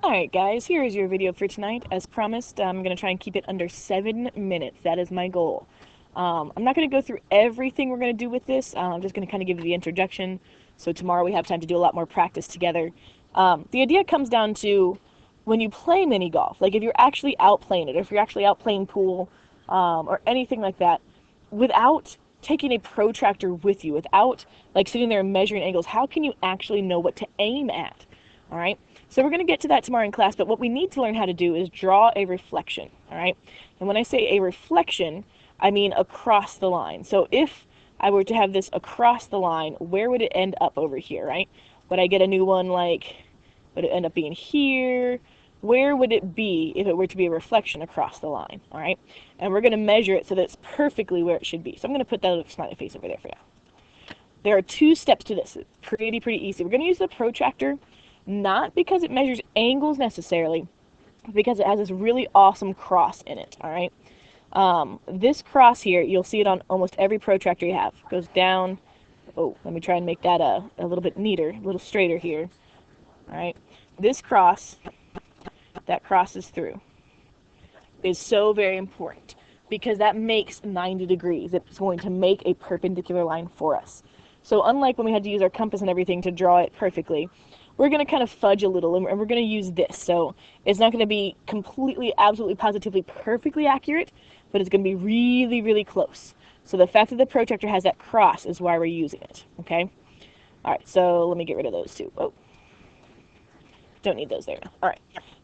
Alright guys, here is your video for tonight. As promised, I'm going to try and keep it under 7 minutes. That is my goal. I'm not going to go through everything we're going to do with this. I'm just going to kind of give you the introduction, so tomorrow we have time to do a lot more practice together. The idea comes down to when you play mini golf, like if you're actually out playing it, or if you're actually out playing pool, or anything like that, without taking a protractor with you, without like sitting there and measuring angles, how can you actually know what to aim at? All right. So we're going to get to that tomorrow in class, but what we need to learn how to do is draw a reflection. All right. And when I say a reflection, I mean across the line. So if I were to have this across the line, where would it end up over here, right? Would I get a new one like, would it end up being here? Where would it be if it were to be a reflection across the line, all right? And we're going to measure it so that it's perfectly where it should be. So I'm going to put that little smiley face over there for you. There are 2 steps to this. It's pretty easy. We're going to use the protractor, not because it measures angles necessarily, because it has this really awesome cross in it, all right? This cross here, you'll see it on almost every protractor you have. It goes down. Oh, let me try and make that a little bit neater, a little straighter here. All right. This cross that crosses through is so very important because that makes 90 degrees. It's going to make a perpendicular line for us. So unlike when we had to use our compass and everything to draw it perfectly, we're going to kind of fudge a little, and we're going to use this. So it's not going to be completely, absolutely, positively, perfectly accurate, but it's going to be really close. So the fact that the protractor has that cross is why we're using it, okay? All right, so let me get rid of those 2. Oh, don't need those there. All right,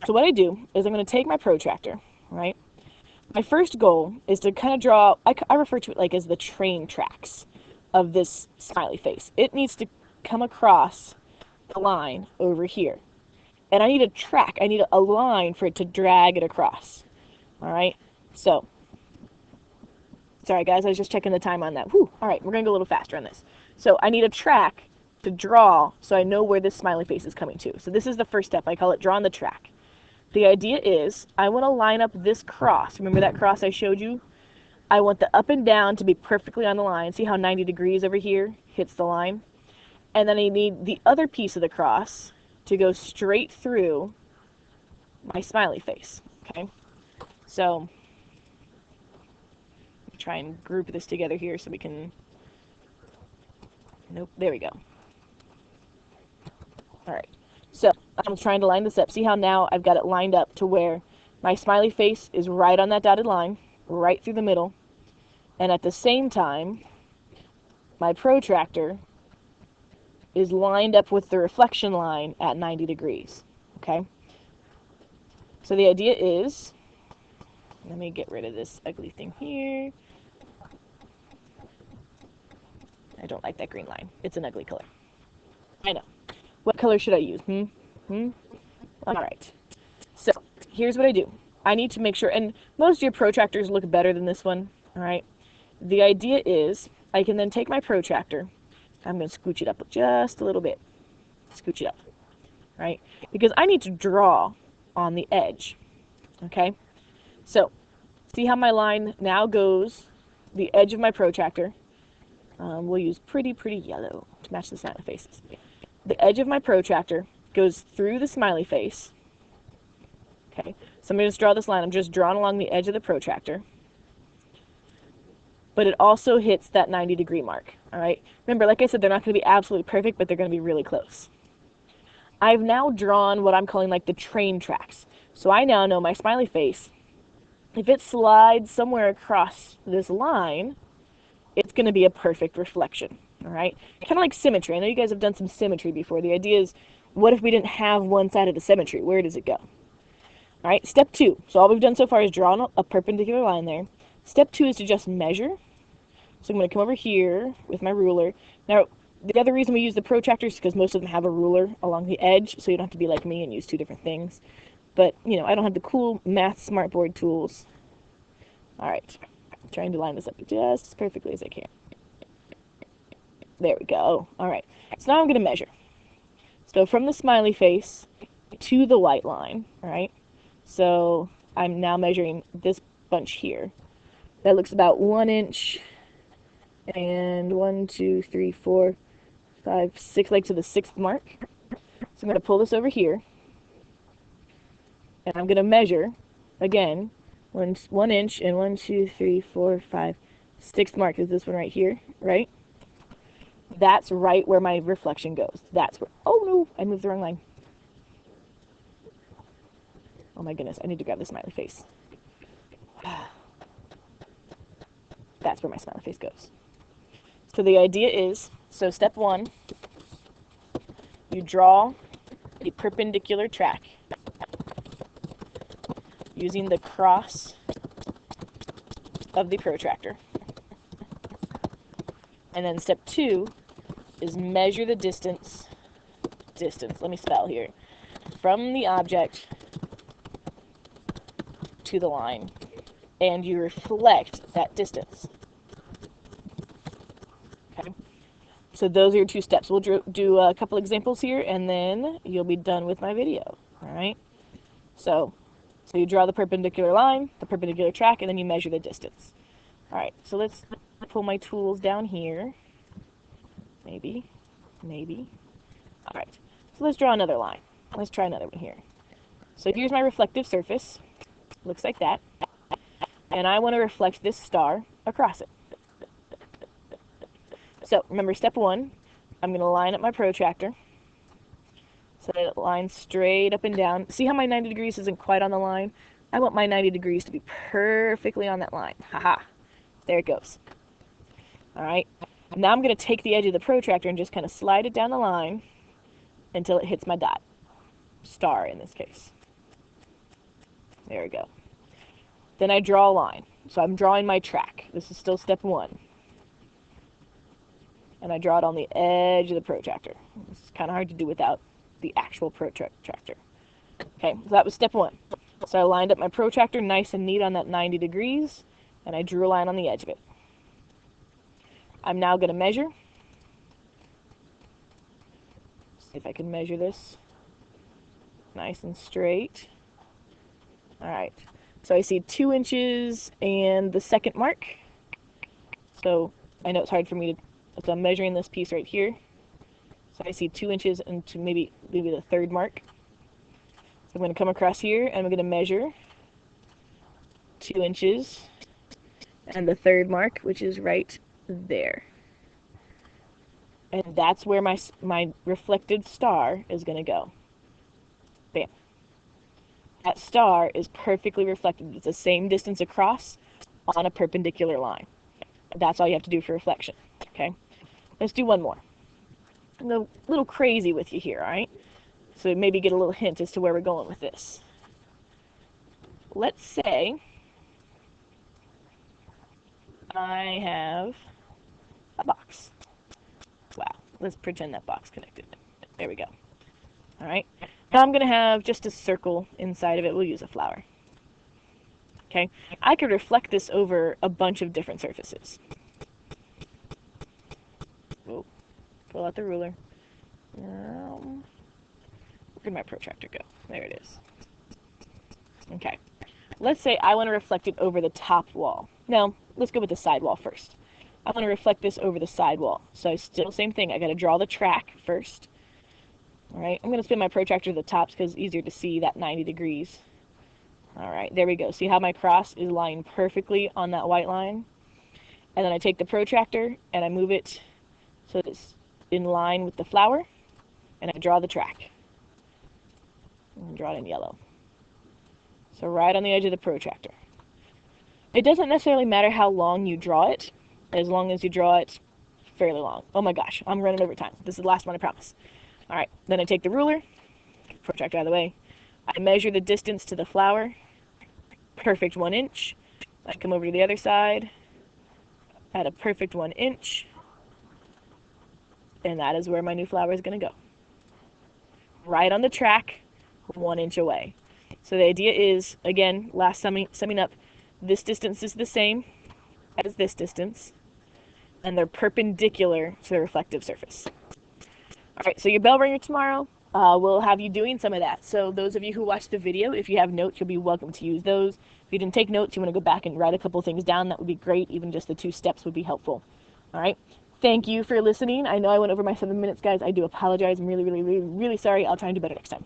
so what I do is I'm going to take my protractor, right? My first goal is to kind of draw, I refer to it like as the train tracks of this smiley face. It needs to come across the line over here. And I need a track, I need a line for it to drag it across. All right, so, sorry guys, I was just checking the time on that. Whew. All right, we're going to go a little faster on this. So I need a track to draw so I know where this smiley face is coming to. So this is the first step. I call it drawing the track. The idea is I want to line up this cross. Remember that cross I showed you? I want the up and down to be perfectly on the line. See how 90 degrees over here hits the line? And then I need the other piece of the cross to go straight through my smiley face. Okay? So, try and group this together here so we can... Nope, there we go. Alright, so I'm trying to line this up. See how now I've got it lined up to where my smiley face is right on that dotted line, right through the middle, and at the same time, my protractor is lined up with the reflection line at 90 degrees, okay? So the idea is, let me get rid of this ugly thing here. I don't like that green line. It's an ugly color. I know. What color should I use? Alright. So, here's what I do. I need to make sure, and most of your protractors look better than this one, alright? The idea is, I can then take my protractor, I'm going to scooch it up just a little bit. Scooch it up, right? Because I need to draw on the edge, okay? So, see how my line now goes, the edge of my protractor. We'll use pretty yellow to match the smiley faces. The edge of my protractor goes through the smiley face. Okay, so I'm going to just draw this line. I'm just drawing along the edge of the protractor. But it also hits that 90 degree mark, all right? Remember, like I said, they're not going to be absolutely perfect, but they're going to be really close. I've now drawn what I'm calling like the train tracks. So I now know my smiley face, if it slides somewhere across this line, it's going to be a perfect reflection, all right? Kind of like symmetry. I know you guys have done some symmetry before. The idea is, what if we didn't have one side of the symmetry? Where does it go? All right, step 2. So all we've done so far is draw a perpendicular line there. Step 2 is to just measure. So I'm going to come over here with my ruler. Now, the other reason we use the protractor is because most of them have a ruler along the edge, so you don't have to be like me and use 2 different things. But, you know, I don't have the cool math smartboard tools. All right. I'm trying to line this up just as perfectly as I can. There we go. All right. So now I'm going to measure. So from the smiley face to the white line, all right? So I'm now measuring this bunch here. That looks about 1 inch and 1, 2, 3, 4, 5, 6, like to the 6th mark. So I'm going to pull this over here. And I'm going to measure, again, 1 inch, and 1, 2, 3, 4, 5, 6th mark is this one right here, right? That's right where my reflection goes. That's where, oh no, I moved the wrong line. Oh my goodness, I need to grab the smiley face. That's where my smiley face goes. So the idea is, so step 1, you draw a perpendicular track using the cross of the protractor. And then step 2 is measure the distance, let me spell here, from the object to the line, and you reflect that distance. Okay, so those are your 2 steps. We'll do a couple examples here, and then you'll be done with my video. All right, so you draw the perpendicular line, the perpendicular track, and then you measure the distance. All right, so let's pull my tools down here. Maybe. All right, so let's draw another line. Let's try another one here. So here's my reflective surface. Looks like that. And I want to reflect this star across it. So remember, step 1, I'm going to line up my protractor so that it lines straight up and down. See how my 90 degrees isn't quite on the line? I want my 90 degrees to be perfectly on that line. Haha, there it goes. All right, now I'm going to take the edge of the protractor and just kind of slide it down the line until it hits my dot, star in this case. There we go. Then I draw a line. So I'm drawing my track. This is still step 1. And I draw it on the edge of the protractor. It's kind of hard to do without the actual protractor. Okay, so that was step 1. So I lined up my protractor nice and neat on that 90 degrees, and I drew a line on the edge of it. I'm now going to measure. See if I can measure this nice and straight. All right. So I see 2 inches and the 2nd mark. So I know it's hard for me to, so I'm measuring this piece right here. So I see 2 inches and to maybe the 3rd mark. So I'm going to come across here and I'm going to measure 2 inches and the 3rd mark, which is right there. And that's where my reflected star is going to go. Bam. That star is perfectly reflected. It's the same distance across on a perpendicular line. That's all you have to do for reflection. Okay? Let's do one more. I'm a little crazy with you here, all right? So maybe get a little hint as to where we're going with this. Let's say I have a box. Wow. Let's pretend that box connected. There we go. All right. Now I'm going to have just a circle inside of it. We'll use a flower. Okay. I could reflect this over a bunch of different surfaces. Whoa. Pull out the ruler. Where did my protractor go? There it is. Okay. Let's say I want to reflect it over the top wall. No, let's go with the side wall first. I want to reflect this over the side wall. So still same thing. I got to draw the track first. All right. I'm going to spin my protractor to the tops because it's easier to see that 90 degrees. All right. There we go. See how my cross is lying perfectly on that white line? And then I take the protractor and I move it so that it's in line with the flower. And I draw the track. And draw it in yellow. So right on the edge of the protractor. It doesn't necessarily matter how long you draw it, as long as you draw it fairly long. Oh my gosh, I'm running over time. This is the last one, I promise. All right, then I take the ruler, protractor out of the way. I measure the distance to the flower, perfect 1 inch. I come over to the other side, at a perfect 1 inch, and that is where my new flower is going to go. Right on the track, 1 inch away. So the idea is, again, last summing up, this distance is the same as this distance, and they're perpendicular to the reflective surface. All right, so your bell ringer tomorrow, we'll have you doing some of that. So those of you who watched the video, if you have notes, you'll be welcome to use those. If you didn't take notes, you want to go back and write a couple things down, that would be great. Even just the 2 steps would be helpful. All right, thank you for listening. I know I went over my 7 minutes, guys. I do apologize. I'm really, really, really, really sorry. I'll try and do better next time.